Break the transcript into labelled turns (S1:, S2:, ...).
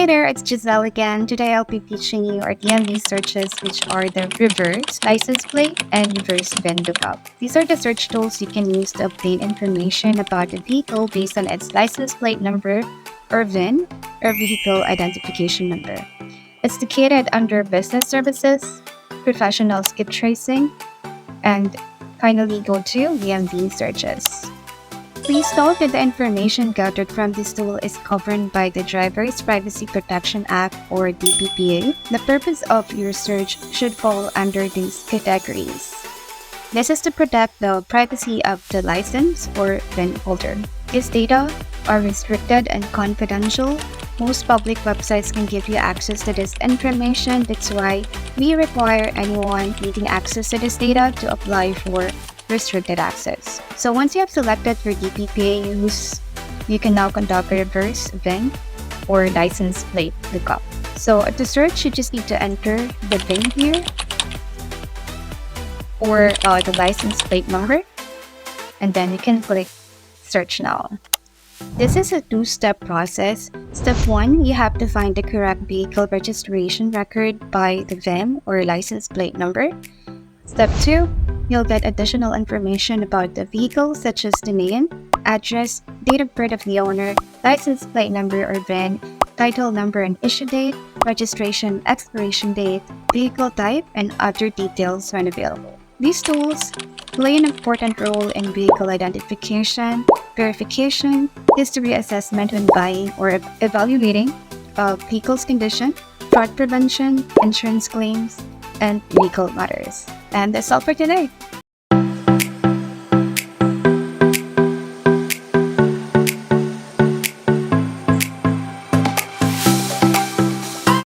S1: Hey there, it's Giselle again. Today I'll be teaching you our DMV searches, which are the reverse license plate and reverse VIN lookup. These are the search tools you can use to obtain information about a vehicle based on its license plate number or VIN or vehicle identification number. It's located under Business Services, Professional Skip Tracing, and finally go to DMV Searches. Please note that the information gathered from this tool is governed by the Driver's Privacy Protection Act or DPPA. The purpose of your search should fall under these categories. This is to protect the privacy of the license or VIN holder. These data are restricted and confidential. Most public websites can give you access to this information. That's why we require anyone needing access to this data to apply for restricted access. So once you have selected your DPPA use, you can now conduct a reverse VIN or license plate lookup. So to search, you just need to enter the VIN here or the license plate number, and then you can click search now. This is a two-step process. Step 1, you have to find the correct vehicle registration record by the VIN or license plate number. Step 2, you'll get additional information about the vehicle such as the name, address, date of birth of the owner, license plate number or VIN, title number and issue date, registration expiration date, vehicle type, and other details when available. These tools play an important role in vehicle identification, verification, history assessment when buying or evaluating a vehicle's condition, fraud prevention, insurance claims, and legal matters. And that's all for today.